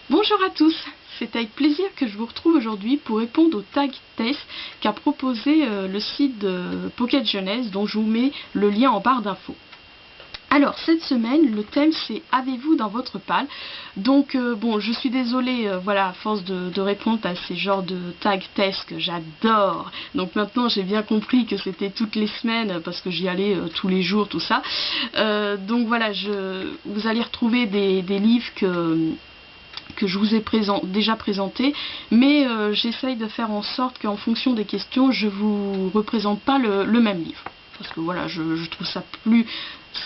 Bonjour à tous, c'est avec plaisir que je vous retrouve aujourd'hui pour répondre au tag test qu'a proposé le site de Pocket Jeunesse dont je vous mets le lien en barre d'infos. Alors cette semaine le thème c'est avez-vous dans votre PAL. Donc bon, je suis désolée, voilà, à force de répondre à ces genres de tag tests que j'adore. Donc maintenant j'ai bien compris que c'était toutes les semaines parce que j'y allais tous les jours, tout ça. Donc voilà, vous allez retrouver des livres que je vous ai déjà présenté, mais j'essaye de faire en sorte qu'en fonction des questions, je vous représente pas le même livre. Parce que voilà, je trouve ça plus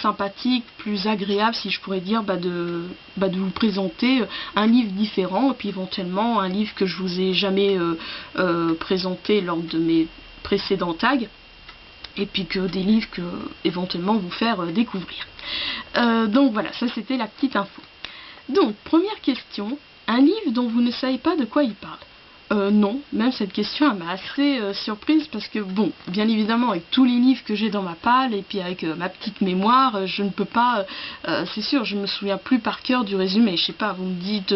sympathique, plus agréable, si je pourrais dire, de vous présenter un livre différent, et puis éventuellement un livre que je vous ai jamais présenté lors de mes précédents tags, et puis que des livres que éventuellement vous faire découvrir. Donc voilà, ça c'était la petite info. Donc, première question, un livre dont vous ne savez pas de quoi il parle. Non, même cette question elle m'a assez surprise parce que bon, bien évidemment avec tous les livres que j'ai dans ma palle et puis avec ma petite mémoire, je ne peux pas, c'est sûr, je me souviens plus par cœur du résumé. Je sais pas, vous me dites,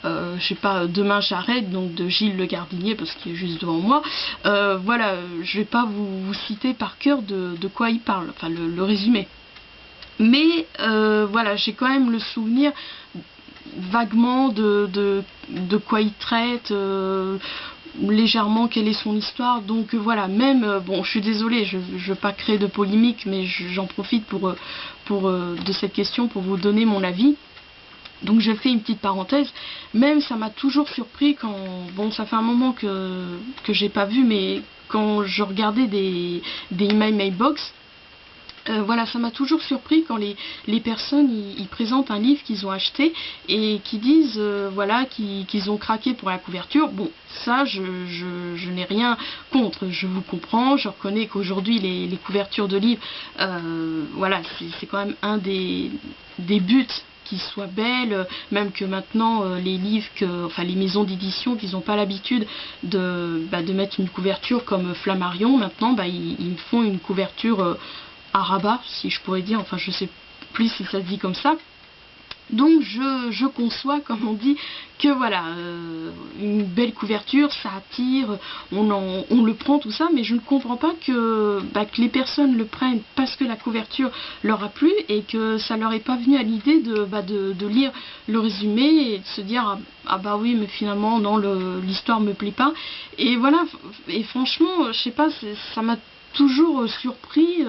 je sais pas, Demain j'arrête, donc de Gilles Le Gardinier parce qu'il est juste devant moi. Voilà, je vais pas vous citer par cœur de quoi il parle, enfin le résumé. Mais voilà, j'ai quand même le souvenir vaguement de quoi il traite, légèrement quelle est son histoire. Donc voilà, même, bon, je suis désolée, je ne veux pas créer de polémique, mais j'en profite de cette question pour vous donner mon avis. Donc je fais une petite parenthèse, même ça m'a toujours surpris quand, bon ça fait un moment que j'ai pas vu, mais quand je regardais des email mailbox, voilà, ça m'a toujours surpris quand les personnes ils présentent un livre qu'ils ont acheté et qui disent voilà qu'ils ont craqué pour la couverture. Bon, ça je n'ai rien contre, je vous comprends, je reconnais qu'aujourd'hui les couvertures de livres, voilà, c'est quand même un des buts qui soit belle, même que maintenant les livres, enfin les maisons d'édition qui n'ont pas l'habitude de mettre une couverture comme Flammarion, maintenant ils font une couverture à rabat, si je pourrais dire, enfin je sais plus si ça se dit comme ça. Donc je conçois, comme on dit, que voilà, une belle couverture, ça attire, on le prend tout ça, mais je ne comprends pas que les personnes le prennent parce que la couverture leur a plu et que ça leur est pas venu à l'idée de lire le résumé et de se dire ah bah oui mais finalement non, l'histoire me plaît pas. Et voilà, et franchement, je sais pas, ça m'a toujours surpris,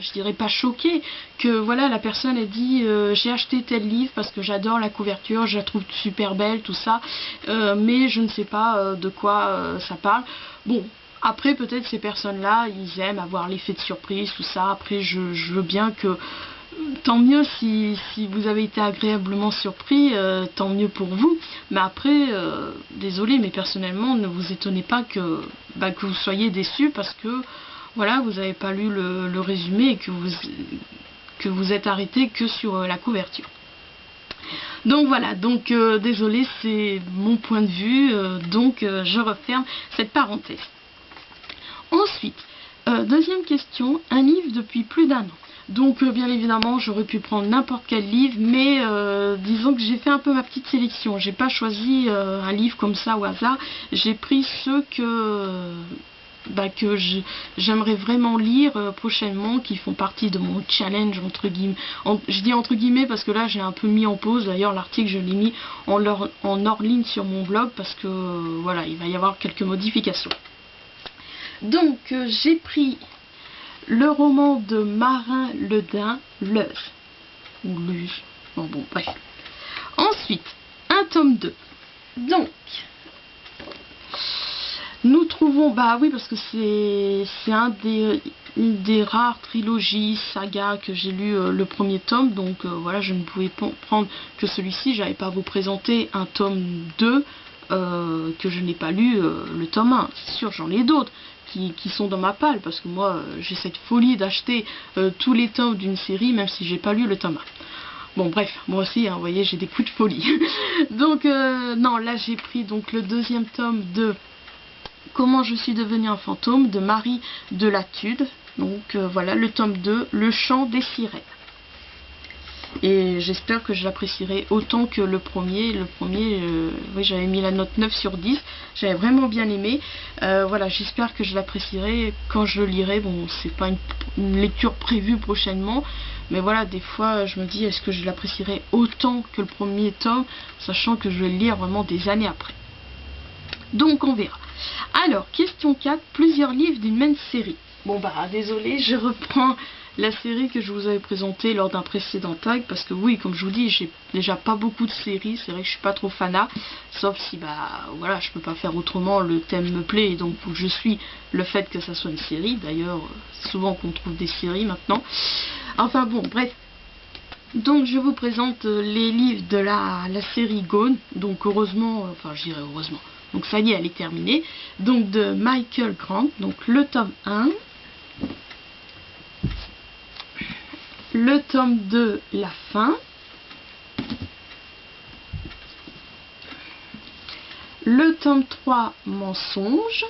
je dirais pas choqué, que voilà la personne ait dit j'ai acheté tel livre parce que j'adore la couverture, je la trouve super belle, tout ça, mais je ne sais pas de quoi ça parle. Bon, après peut-être ces personnes-là, ils aiment avoir l'effet de surprise, tout ça. Après je veux bien que tant mieux si vous avez été agréablement surpris, tant mieux pour vous. Mais après, désolé, mais personnellement, ne vous étonnez pas que vous soyez déçus parce que voilà, vous n'avez pas lu le résumé et que vous êtes arrêté que sur la couverture. Donc voilà, donc désolé, c'est mon point de vue, donc je referme cette parenthèse. Ensuite, deuxième question, un livre depuis plus d'1 an. Donc bien évidemment j'aurais pu prendre n'importe quel livre, mais disons que j'ai fait un peu ma petite sélection. J'ai pas choisi un livre comme ça au hasard, j'ai pris ceux que j'aimerais vraiment lire prochainement, qui font partie de mon challenge entre guillemets. Je dis entre guillemets parce que là j'ai un peu mis en pause, d'ailleurs l'article je l'ai mis en hors ligne sur mon blog parce que voilà, il va y avoir quelques modifications. Donc j'ai pris le roman de Marin Ledin, Luz, ou Luz, bon bref. Ensuite, un tome 2. Donc, nous trouvons, bah oui parce que c'est une des rares trilogies, sagas que j'ai lu le premier tome, donc voilà, je ne pouvais prendre que celui-ci, j'avais pas à vous présenter un tome 2 que je n'ai pas lu le tome 1, c'est sûr j'en ai d'autres qui sont dans ma palle, parce que moi j'ai cette folie d'acheter tous les tomes d'une série même si j'ai pas lu le tome 1. Bon bref, moi aussi, hein, vous voyez, j'ai des coups de folie. Donc non, là j'ai pris donc le deuxième tome de Comment je suis devenue un fantôme de Marie de Latude. Donc voilà, le tome 2, Le chant des sirènes. et j'espère que je l'apprécierai autant que le premier. Le premier, oui, j'avais mis la note 9 sur 10, j'avais vraiment bien aimé. Voilà, j'espère que je l'apprécierai quand je le lirai. Bon, c'est pas une lecture prévue prochainement, mais voilà, des fois je me dis, est-ce que je l'apprécierai autant que le premier tome, sachant que je vais le lire vraiment des années après. Donc on verra. Alors, question 4, plusieurs livres d'une même série. Bon bah désolé, je reprends la série que je vous avais présentée lors d'un précédent tag, parce que oui, comme je vous dis, j'ai déjà pas beaucoup de séries, c'est vrai que je suis pas trop fanat, sauf si bah voilà, je peux pas faire autrement, le thème me plaît, et donc je suis le fait que ça soit une série. D'ailleurs, souvent qu'on trouve des séries maintenant. Enfin bon, bref. Donc je vous présente les livres de la série Gone, donc heureusement, enfin je dirais heureusement, donc ça y est, elle est terminée, donc de Michael Grant, donc le tome 1, le tome 2, la fin, le tome 3, mensonge,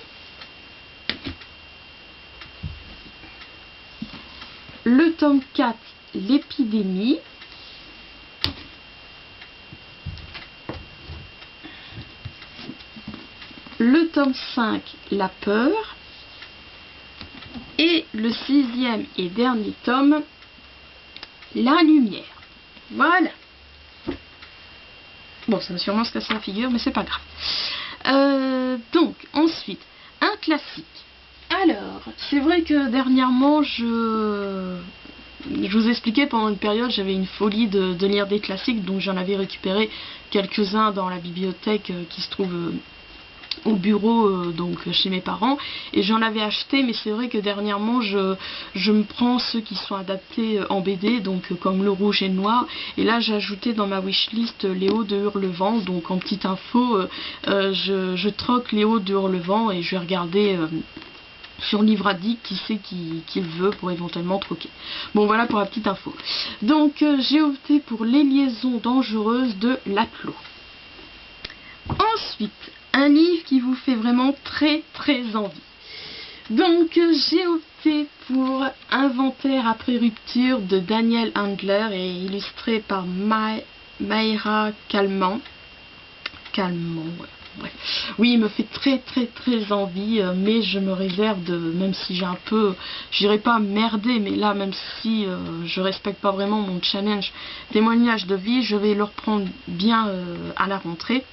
le tome 4, l'épidémie, le tome 5, la peur, et le 6e et dernier tome, la lumière. Voilà. Bon, ça va sûrement se casser la figure, mais c'est pas grave. Donc, ensuite, un classique. Alors, c'est vrai que dernièrement, je vous expliquais, pendant une période, j'avais une folie de lire des classiques, donc j'en avais récupéré quelques-uns dans la bibliothèque qui se trouve au bureau, donc chez mes parents, et j'en avais acheté, mais c'est vrai que dernièrement je me prends ceux qui sont adaptés en BD, donc comme Le Rouge et le Noir, et là j'ai ajouté dans ma wishlist Léo de Hurlevent. Donc en petite info, je troque Léo de Hurlevent et je vais regarder sur Livraddict qui c'est qui le veut pour éventuellement troquer. Bon, voilà pour la petite info. Donc j'ai opté pour Les Liaisons Dangereuses de Laclos. Ensuite, un livre qui vous fait vraiment très très envie. Donc j'ai opté pour Inventaire après rupture de Daniel Handler et illustré par Mayra Calment. Ouais. Oui, il me fait très très très envie, mais je me réserve de, même si j'ai un peu, je dirais pas merder, mais là, même si je respecte pas vraiment mon challenge témoignage de vie, je vais le reprendre bien à la rentrée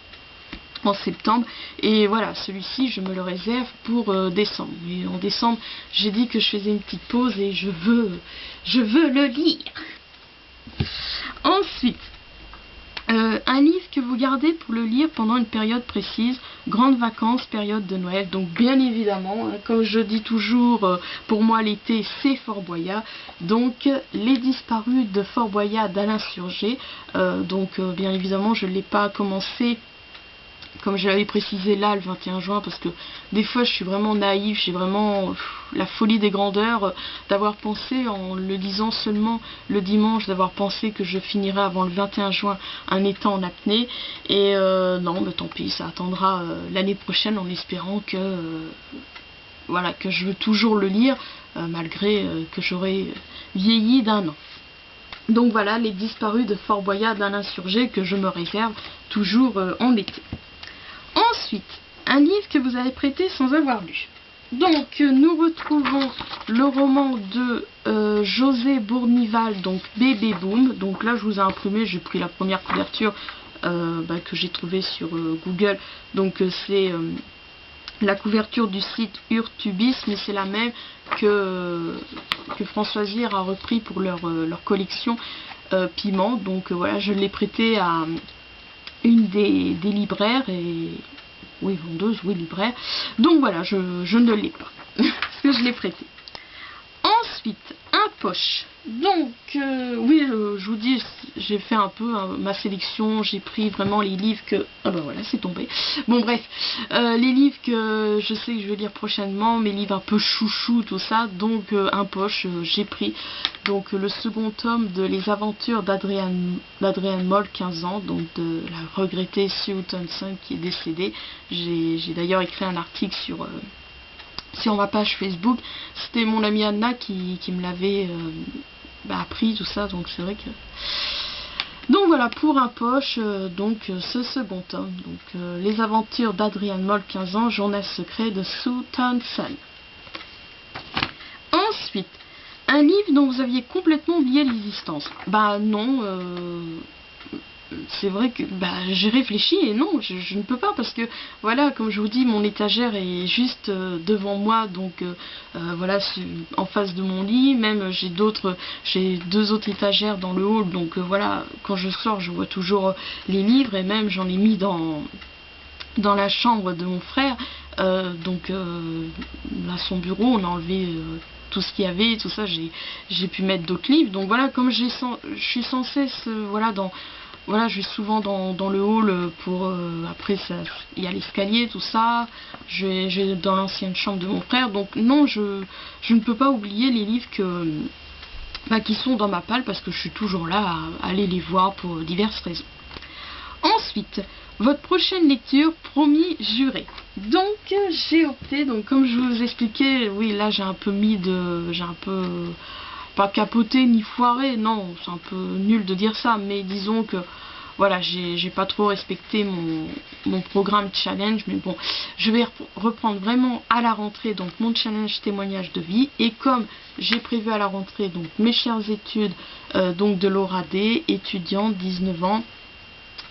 en septembre, et voilà, celui-ci je me le réserve pour décembre. Et en décembre, j'ai dit que je faisais une petite pause et je veux le lire. Ensuite, un livre que vous gardez pour le lire pendant une période précise, grandes vacances, période de Noël. Donc bien évidemment, comme je dis toujours, pour moi l'été c'est Fort Boyard. Donc Les Disparus de Fort Boyard d'Alain Surgé. Donc bien évidemment je ne l'ai pas commencé comme je l'avais précisé là le 21 juin, parce que des fois je suis vraiment naïve, j'ai vraiment la folie des grandeurs d'avoir pensé, en le lisant seulement le dimanche, d'avoir pensé que je finirais avant le 21 juin un état en apnée, et non, mais tant pis, ça attendra l'année prochaine, en espérant que voilà, que je veux toujours le lire malgré que j'aurai vieilli d'1 an. Donc voilà, Les Disparus de Fort Boyard d'Alain Surgé, que je me réserve toujours en été. Ensuite, un livre que vous avez prêté sans avoir lu. Donc, nous retrouvons le roman de José Bournival, donc Bébé Boom. Donc là, je vous ai imprimé, j'ai pris la première couverture que j'ai trouvée sur Google. Donc, c'est la couverture du site Urtubis, mais c'est la même que Françoise Vire a repris pour leur collection Piment. Donc voilà, je l'ai prêté à une des libraires, et oui, vendeuse, oui, libraire. Donc voilà, je ne l'ai pas parce que je l'ai prêté. Ensuite, un poche. Donc oui, je vous dis, j'ai fait un peu ma sélection, j'ai pris vraiment les livres que... Ah bah voilà, c'est tombé. Bon bref, les livres que je sais que je vais lire prochainement, mes livres un peu chouchou, tout ça. Donc un poche, j'ai pris donc le second tome de Les Aventures d'Adrian Moll, 15 ans, donc de la regrettée Sue Thompson qui est décédée. J'ai d'ailleurs écrit un article sur ma page Facebook. C'était mon amie Anna qui me l'avait appris tout ça, donc c'est vrai que... Donc voilà, pour un poche, donc ce second tome, donc les aventures d'Adrian Mole, 15 ans, journal secret de Sue Townsend. Ensuite, un livre dont vous aviez complètement oublié l'existence. Bah non, c'est vrai que j'ai réfléchi et non, je ne peux pas parce que voilà, comme je vous dis, mon étagère est juste devant moi, donc voilà, en face de mon lit. Même j'ai deux autres étagères dans le hall, donc voilà, quand je sors, je vois toujours les livres et même j'en ai mis dans la chambre de mon frère, donc à son bureau, on a enlevé tout ce qu'il y avait, tout ça, j'ai pu mettre d'autres livres. Donc voilà, comme je suis censée voilà, je vais souvent dans le hall pour... après, il y a l'escalier, tout ça. Je vais dans l'ancienne chambre de mon frère. Donc non, je ne peux pas oublier les livres qui sont dans ma palle parce que je suis toujours là à aller les voir pour diverses raisons. Ensuite, votre prochaine lecture, promis, juré. Donc j'ai opté, donc comme je vous expliquais, oui, là j'ai un peu pas capoté ni foiré, non, c'est un peu nul de dire ça, mais disons que voilà, j'ai pas trop respecté mon programme challenge, mais bon, je vais reprendre vraiment à la rentrée donc mon challenge témoignage de vie, et comme j'ai prévu à la rentrée donc mes chères études donc de Laura D, étudiante, 19 ans,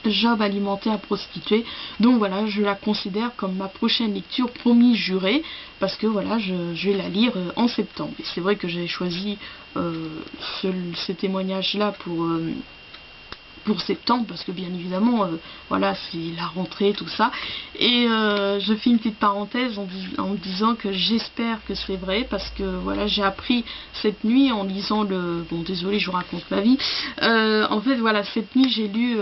job alimentaire prostituée, donc voilà, je la considère comme ma prochaine lecture, promis juré, parce que voilà, je vais la lire en septembre. Et c'est vrai que j'avais choisi ce témoignage là pour septembre, parce que bien évidemment voilà, c'est la rentrée, tout ça. Et je fais une petite parenthèse en disant que j'espère que c'est vrai, parce que voilà, j'ai appris cette nuit en lisant bon, désolé, je vous raconte ma vie, en fait voilà, cette nuit j'ai lu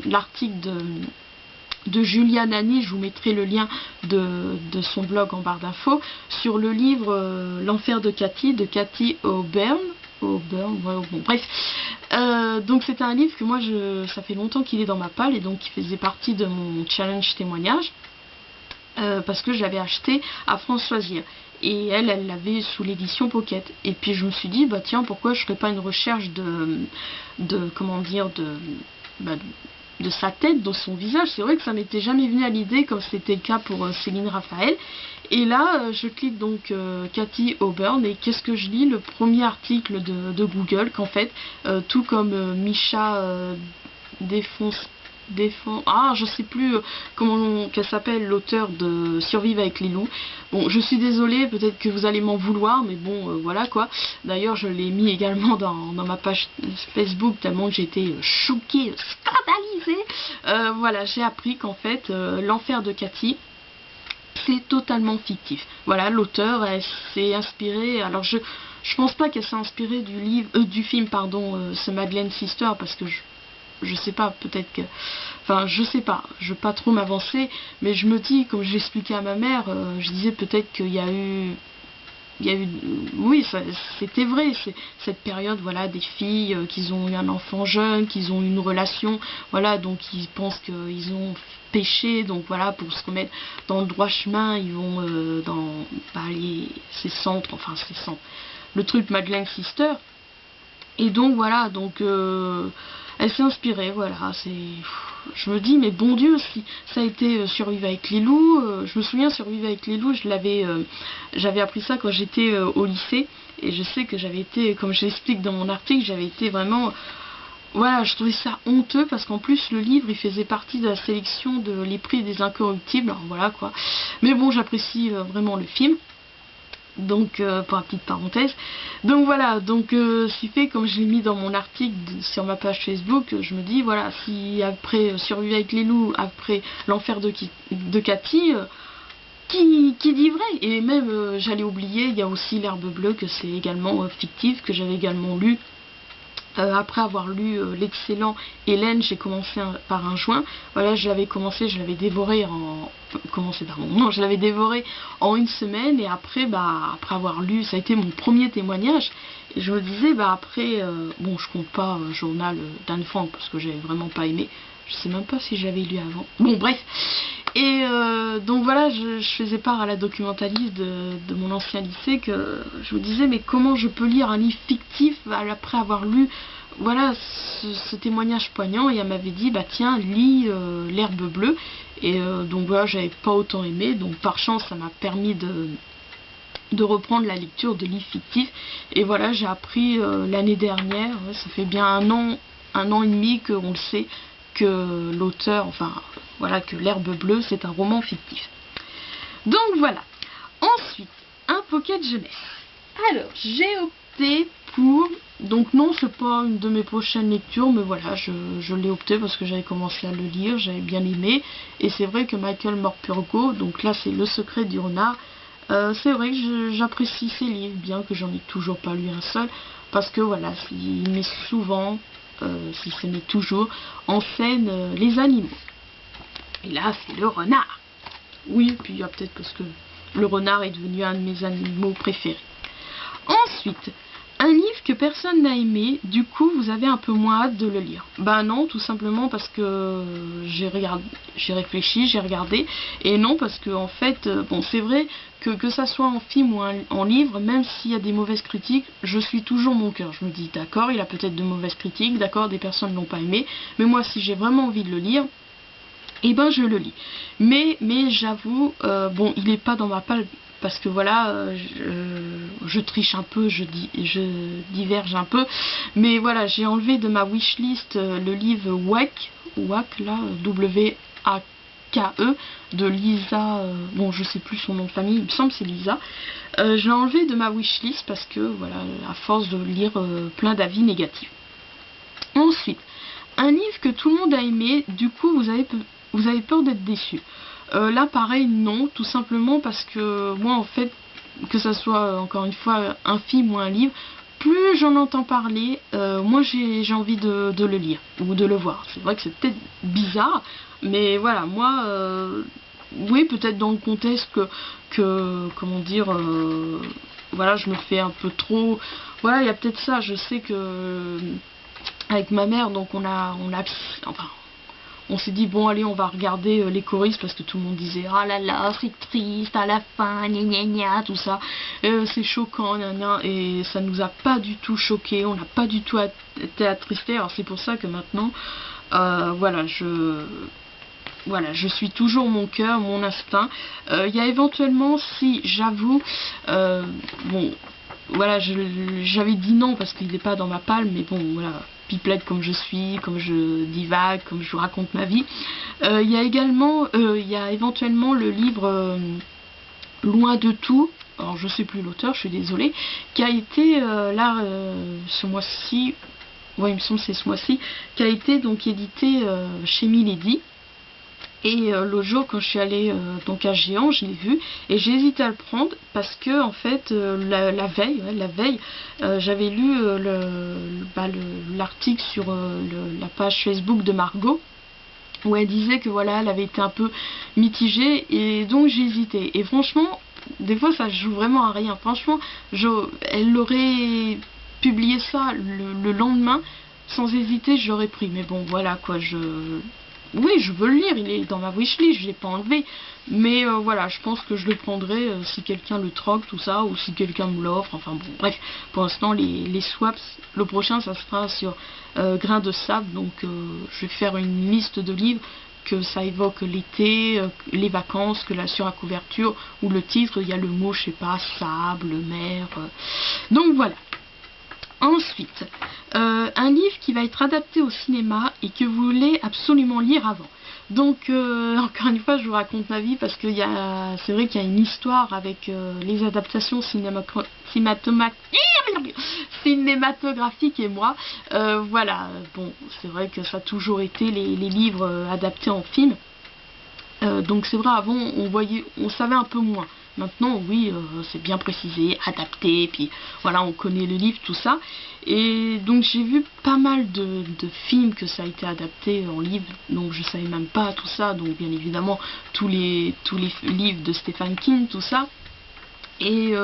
l'article de Julia Nani, je vous mettrai le lien de son blog en barre d'infos, sur le livre L'enfer de Cathy O'Byrne. Bon, bref, donc c'est un livre que moi ça fait longtemps qu'il est dans ma palle, et donc qui faisait partie de mon challenge témoignage, parce que je l'avais acheté à France Loisirs et elle l'avait sous l'édition Pocket, et puis je me suis dit bah tiens, pourquoi je ferais pas une recherche comment dire, de sa tête, de son visage. C'est vrai que ça m'était jamais venu à l'idée, comme c'était le cas pour Céline Raphaël. Et là, je clique donc Cathy O'Byrne, et qu'est-ce que je lis? Le premier article de Google, qu'en fait, tout comme Micha je sais plus comment qu'elle s'appelle, l'auteur de Survivre avec les loups. Bon, je suis désolée, peut-être que vous allez m'en vouloir, mais bon, voilà quoi. D'ailleurs, je l'ai mis également dans ma page Facebook, tellement que j'étais choquée, scandalisée. Voilà, j'ai appris qu'en fait, l'enfer de Cathy, c'est totalement fictif. Voilà, l'auteur, elle s'est inspirée, alors je pense pas qu'elle s'est inspirée du film, pardon, ce Madeleine Sister, parce que je sais pas, peut-être que... Enfin, je sais pas, je veux pas trop m'avancer, mais je me dis, comme je l'expliquais à ma mère, je disais peut-être qu'il y a eu... Oui, c'était vrai, cette période, voilà, des filles qui ont eu un enfant jeune, qui ont eu une relation, voilà, donc ils pensent qu'ils ont péché, donc voilà, pour se remettre dans le droit chemin, ils vont dans ces centres, le truc Madeleine Sister, et donc voilà, donc... elle s'est inspirée, voilà, je me dis, mais bon Dieu, si ça a été Survivre avec les loups, je me souviens, Survivre avec les loups, j'avais appris ça quand j'étais au lycée, et je sais que j'avais été, comme je l'explique dans mon article, j'avais été vraiment, voilà, je trouvais ça honteux, parce qu'en plus, le livre, il faisait partie de la sélection de Les Prix des Incorruptibles, alors voilà quoi, mais bon, j'apprécie vraiment le film. Donc pour la petite parenthèse, donc voilà, donc ce qui fait, comme je l'ai mis dans mon article sur ma page Facebook, je me dis voilà, si après Survivre avec les loups, après l'enfer de Cathy, qui dit vrai? Et même j'allais oublier, il y a aussi L'herbe bleue, que c'est également fictif, que j'avais également lu. Après avoir lu l'excellent Hélène, j'ai commencé par un juin. Voilà, je l'avais dévoré je l'avais dévoré en une semaine, et après, après avoir lu, ça a été mon premier témoignage. Et je me disais, après, bon, je compte pas Journal d'Anne Frank, parce que j'avais vraiment pas aimé. Je sais même pas si j'avais lu avant. Bon, bref. Et donc voilà, je faisais part à la documentaliste de mon ancien lycée que je me disais mais comment je peux lire un livre fictif après avoir lu voilà ce témoignage poignant, et elle m'avait dit bah tiens lis L'herbe bleue, et donc voilà j'avais pas autant aimé, donc par chance ça m'a permis de reprendre la lecture de livres fictifs, et voilà j'ai appris l'année dernière, ouais, ça fait bien un an et demi qu'on le sait, que l'auteur, enfin voilà, que L'herbe bleue c'est un roman fictif. Donc voilà. Ensuite, un pocket jeunesse. Alors, j'ai opté pour, donc non c'est pas une de mes prochaines lectures, mais voilà, je l'ai opté parce que j'avais commencé à le lire, j'avais bien aimé, et c'est vrai que Michael Morpurgo, donc là c'est Le secret du renard, c'est vrai que j'apprécie ces livres, bien que j'en ai toujours pas lu un seul, parce que voilà, il met souvent, si ce n'est toujours, en scène les animaux. Et là, c'est le renard. Oui, puis il y a peut-être parce que le renard est devenu un de mes animaux préférés. Ensuite, un livre que personne n'a aimé, du coup vous avez un peu moins hâte de le lire. Ben non, tout simplement parce que j'ai réfléchi, j'ai regardé, et non parce que en fait, bon c'est vrai que ça soit en film ou en livre, même s'il y a des mauvaises critiques, je suis toujours mon cœur. Je me dis d'accord, il a peut-être de mauvaises critiques, d'accord, des personnes ne l'ont pas aimé, mais moi si j'ai vraiment envie de le lire, et ben je le lis. Mais j'avoue, bon il n'est pas dans ma palle, parce que voilà, je triche un peu, je diverge un peu, mais voilà, j'ai enlevé de ma wishlist le livre WAK, là, W-A-K-E, de Lisa, bon je sais plus son nom de famille, il me semble que c'est Lisa. Je l'ai enlevé de ma wishlist parce que voilà, à force de lire plein d'avis négatifs. Ensuite, un livre que tout le monde a aimé, du coup vous avez peur d'être déçu. Là pareil non, tout simplement parce que moi en fait, que ça soit encore une fois un film ou un livre, plus j'en entends parler, moins j'ai envie de le lire ou de le voir. C'est vrai que c'est peut-être bizarre, mais voilà, moi oui peut-être dans le contexte que comment dire, voilà je me fais un peu trop, voilà il y a peut-être ça, je sais que avec ma mère donc enfin on s'est dit bon allez on va regarder les choristes, parce que tout le monde disait ah là là c'est triste à la fin gna gna gna tout ça, c'est choquant gna gna, et ça nous a pas du tout choqué, on n'a pas du tout été attristé. Alors c'est pour ça que maintenant voilà je suis toujours mon cœur, mon instinct. Il y a éventuellement, si j'avoue, bon voilà, j'avais dit non parce qu'il n'est pas dans ma palme, mais bon voilà, pipelette comme je suis, comme je divague, comme je vous raconte ma vie. Il y a également, il y a éventuellement le livre Loin de tout, alors je sais plus l'auteur, je suis désolée, qui a été là ce mois-ci, ouais il me semble que c'est ce mois-ci, qui a été donc édité chez Milady. Et l'autre jour quand je suis allée donc à Géant, je l'ai vu et j'ai hésité à le prendre parce que en fait la veille j'avais lu l'article sur la page Facebook de Margot, où elle disait que voilà elle avait été un peu mitigée, et donc j'ai hésité, et franchement des fois ça joue vraiment à rien. Franchement elle aurait publié ça le lendemain, sans hésiter je l'aurais pris, mais bon voilà quoi, oui, je veux le lire, il est dans ma wishlist, je l'ai pas enlevé. Mais voilà, je pense que je le prendrai si quelqu'un le troque, tout ça, ou si quelqu'un me l'offre. Enfin bon, bref, pour l'instant, les swaps, le prochain, ça sera sur Grain de sable. Donc, je vais faire une liste de livres que ça évoque l'été, les vacances, que là, sur la couverture, ou le titre, il y a le mot, je sais pas, sable, mer. Donc voilà. Ensuite, un livre qui va être adapté au cinéma et que vous voulez absolument lire avant. Donc, encore une fois, je vous raconte ma vie parce que c'est vrai qu'il y a une histoire avec les adaptations cinématographiques et moi. Voilà, bon, c'est vrai que ça a toujours été les livres adaptés en film. Donc c'est vrai, avant on savait un peu moins. Maintenant oui, c'est bien précisé, adapté, puis voilà, on connaît le livre, tout ça. Et donc j'ai vu pas mal de films que ça a été adapté en livre, donc je savais même pas tout ça. Donc bien évidemment tous les livres de Stephen King, tout ça. Et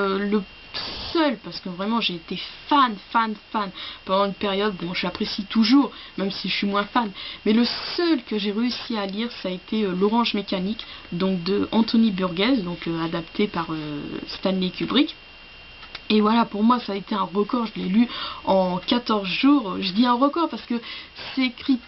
seul, parce que vraiment j'ai été fan pendant une période, bon j'apprécie toujours, même si je suis moins fan, mais le seul que j'ai réussi à lire, ça a été L'Orange Mécanique, donc de Anthony Burgess, donc adapté par Stanley Kubrick. Et voilà, pour moi, ça a été un record. Je l'ai lu en 14 jours. Je dis un record parce que c'est écrit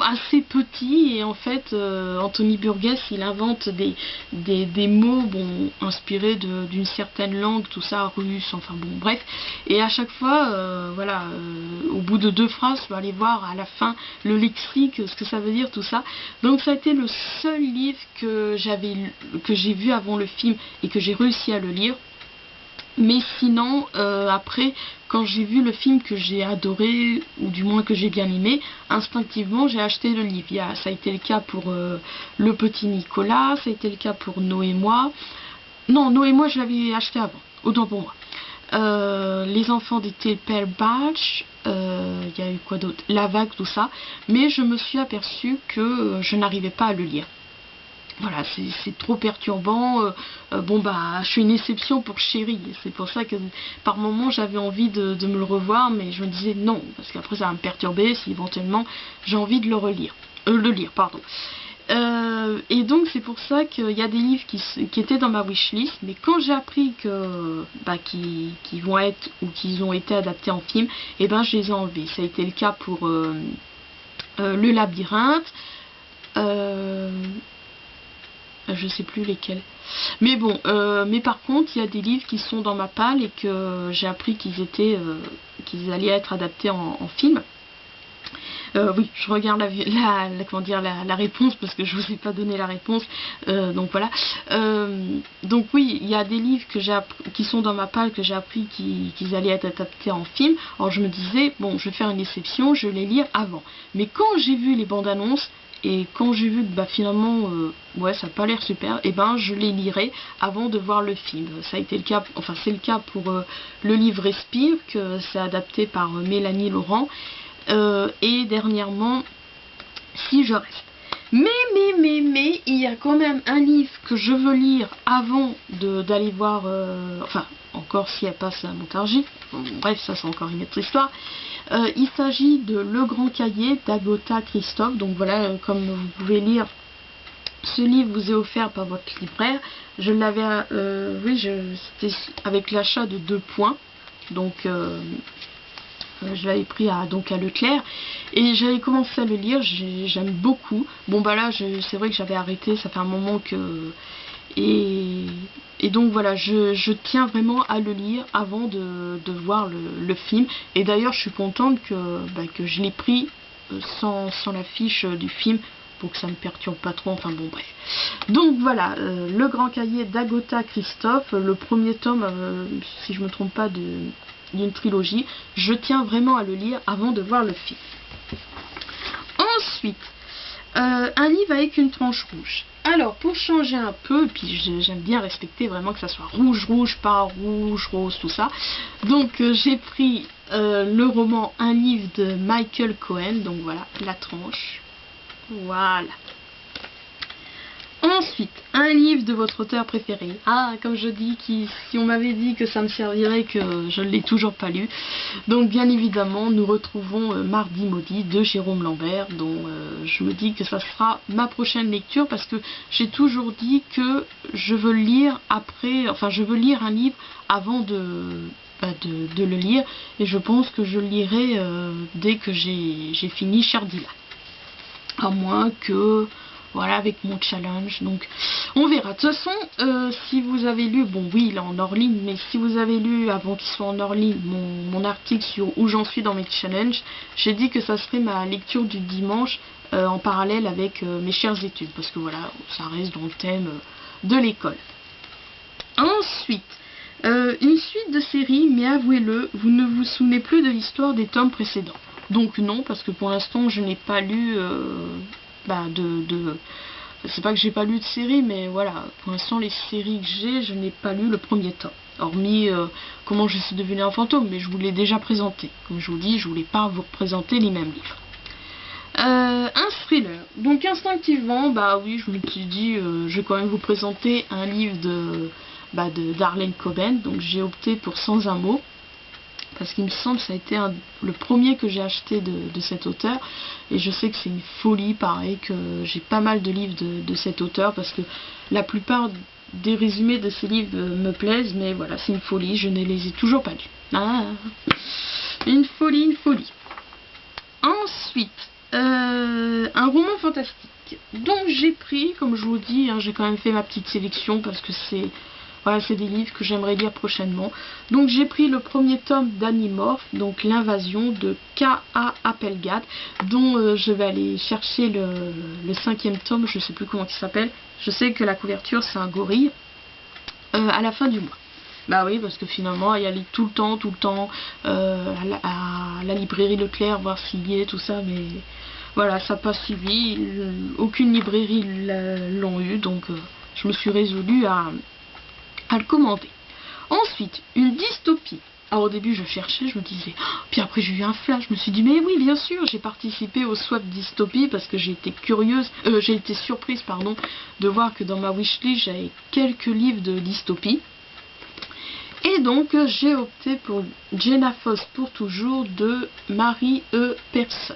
assez petit. Et en fait, Anthony Burgess, il invente des mots bon, inspirés d'une certaine langue, tout ça, russe, enfin bon, bref. Et à chaque fois, voilà, au bout de 2 phrases, je vais aller voir à la fin le lexique, ce que ça veut dire, tout ça. Donc ça a été le seul livre que j'ai vu avant le film et que j'ai réussi à le lire. Mais sinon, après, quand j'ai vu le film que j'ai adoré, ou du moins que j'ai bien aimé, instinctivement j'ai acheté le livre. Ça a été le cas pour Le Petit Nicolas, ça a été le cas pour Noé et moi. Non, Noé et moi je l'avais acheté avant, autant pour moi. Les enfants d'été Père Batch, il y a eu quoi d'autre, La Vague, tout ça. Mais je me suis aperçue que je n'arrivais pas à le lire. Voilà, c'est trop perturbant. Bon bah, je suis une exception pour Chéri. C'est pour ça que par moments j'avais envie de me le revoir, mais je me disais non, parce qu'après ça va me perturber si éventuellement j'ai envie de le lire, pardon. Et donc c'est pour ça qu'il y a des livres qui étaient dans ma wishlist, mais quand j'ai appris que qu'ils vont être ou qu'ils ont été adaptés en film, et ben je les ai enlevés. Ça a été le cas pour Le Labyrinthe. Je sais plus lesquels. Mais bon, mais par contre, il y a des livres qui sont dans ma palle et que j'ai appris qu'ils allaient être adaptés en film. Oui, je regarde la réponse parce que je vous ai pas donné la réponse. Donc voilà. Donc oui, il y a des livres qui sont dans ma palle que j'ai appris qu'ils allaient être adaptés en film. Alors je me disais, bon, je vais faire une exception, je vais les lire avant. Mais quand j'ai vu les bandes annonces, et quand j'ai vu que bah, finalement ouais ça n'a pas l'air super, et ben je les lirai avant de voir le film. Ça a été le cas, enfin c'est le cas pour le livre Respire, que c'est adapté par Mélanie Laurent, et dernièrement Si je reste. Mais il y a quand même un livre que je veux lire avant d'aller voir, enfin encore si elle passe à Montargis, bon, bref ça c'est encore une autre histoire. Il s'agit de Le Grand Cahier d'Agatha Christophe. Donc voilà, comme vous pouvez lire, ce livre vous est offert par votre libraire. Je l'avais, oui, c'était avec l'achat de 2 points. Donc je l'avais pris à Leclerc et j'avais commencé à le lire. J'aime beaucoup. Bon bah là, c'est vrai que j'avais arrêté. Ça fait un moment que et donc voilà, je tiens vraiment à le lire avant de voir le film. Et d'ailleurs, je suis contente que je l'ai pris sans la fiche du film pour que ça me perturbe pas trop. Enfin bon, bref. Donc voilà, Le Grand Cahier d'Agatha Christophe, le premier tome, si je me trompe pas, d'une trilogie. Je tiens vraiment à le lire avant de voir le film. Ensuite, un livre avec une tranche rouge. Alors, pour changer un peu, puis j'aime bien respecter vraiment que ça soit rouge, pas rouge, rose, tout ça. Donc, j'ai pris le roman Un livre de Michael Cohen. Donc voilà, la tranche. Voilà. Ensuite, un livre de votre auteur préféré. Ah, comme je dis, si on m'avait dit que ça me servirait, que je ne l'ai toujours pas lu. Donc, bien évidemment, nous retrouvons Mardi Maudit de Jérôme Lambert, dont je me dis que ça sera ma prochaine lecture, parce que j'ai toujours dit que je veux le lire après, enfin, je veux lire un livre avant de le lire, et je pense que je le lirai dès que j'ai fini Shardila. À moins que... Voilà, avec mon challenge, donc on verra. De toute façon, si vous avez lu, bon oui, il est en hors ligne, mais si vous avez lu, avant qu'il soit en hors ligne, mon article sur où j'en suis dans mes challenges, j'ai dit que ça serait ma lecture du dimanche en parallèle avec mes chères études, parce que voilà, ça reste dans le thème de l'école. Ensuite, une suite de séries, mais avouez-le, vous ne vous souvenez plus de l'histoire des tomes précédents. Donc non, parce que pour l'instant, je n'ai pas lu... c'est pas que j'ai pas lu de série, mais voilà, pour l'instant les séries que je n'ai pas lu le premier tome, hormis Comment je suis devenu un fantôme, mais je vous l'ai déjà présenté. Comme je vous dis, je voulais pas vous représenter les mêmes livres. Un thriller, donc instinctivement, bah oui, je me suis dit, je vais quand même vous présenter un livre d'Harlan Coben. Donc j'ai opté pour Sans un mot, parce qu'il me semble que ça a été le premier que j'ai acheté de cet auteur, et je sais que c'est une folie, pareil, que j'ai pas mal de livres de cet auteur, parce que la plupart des résumés de ces livres me plaisent, mais voilà, c'est une folie, je ne les ai toujours pas lus. Ah, une folie, une folie. Ensuite, un roman fantastique. Donc j'ai pris, comme je vous dis, hein, j'ai quand même fait ma petite sélection, parce que c'est... Voilà, c'est des livres que j'aimerais lire prochainement. Donc j'ai pris le premier tome d'Animorph, donc l'invasion de K.A. Applegate, dont je vais aller chercher le 5e tome, je sais plus comment il s'appelle. Je sais que la couverture c'est un gorille, à la fin du mois. Bah oui, parce que finalement, il y a tout le temps, à la librairie Leclerc, voir s'il y est, tout ça, mais voilà, ça n'a pas suivi. Aucune librairie l'ont eu, donc je me suis résolue à le commander. Ensuite, une dystopie. Alors au début je cherchais, je me disais, puis après j'ai eu un flash, je me suis dit mais oui bien sûr, j'ai participé au swap dystopie parce que j'ai été curieuse, j'ai été surprise pardon, de voir que dans ma wishlist j'avais quelques livres de dystopie. Et donc j'ai opté pour Jenna Foss pour toujours de Marie E. Pearson.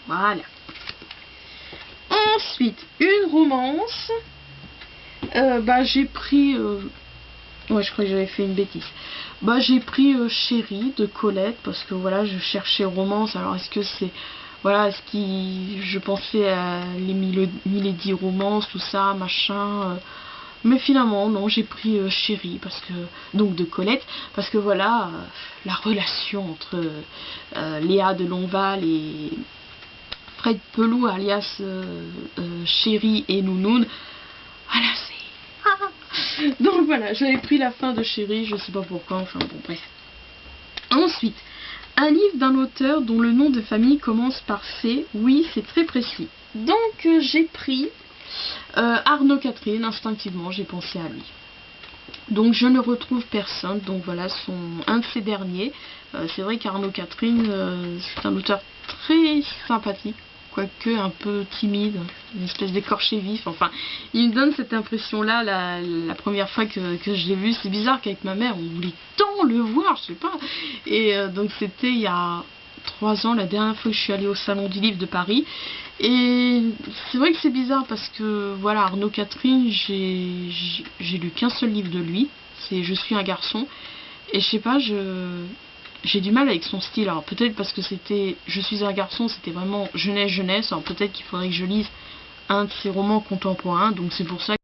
Voilà. Ensuite, une romance. J'ai pris... Ouais, je crois que j'avais fait une bêtise. J'ai pris Chérie de Colette parce que voilà, je cherchais romance. Alors est-ce que c'est... Voilà, est-ce que je pensais à les Milady romance, tout ça, machin... Mais finalement, non, j'ai pris Chérie, parce que, donc de Colette, parce que voilà, la relation entre Léa de Longval et Fred Pelou, alias Chérie et Nounoun, voilà, c'est... Donc voilà, j'avais pris la fin de Chérie, je sais pas pourquoi, enfin bon, bref. Ensuite, un livre d'un auteur dont le nom de famille commence par C, oui, c'est très précis. Donc j'ai pris... Arnaud Catherine, instinctivement j'ai pensé à lui. Donc je ne retrouve personne, donc voilà un de ses derniers. C'est vrai qu'Arnaud Catherine c'est un auteur très sympathique, quoique un peu timide, une espèce d'écorché vif, enfin il me donne cette impression là la première fois que je l'ai vu. C'est bizarre qu'avec ma mère on voulait tant le voir, je sais pas, et donc c'était il y a 3 ans, la dernière fois que je suis allée au Salon du Livre de Paris. Et c'est vrai que c'est bizarre parce que voilà, Arnaud Catherine, j'ai lu qu'un seul livre de lui, c'est Je suis un garçon, et je sais pas, j'ai du mal avec son style. Alors peut-être parce que c'était Je suis un garçon, c'était vraiment jeunesse, alors peut-être qu'il faudrait que je lise un de ses romans contemporains, donc c'est pour ça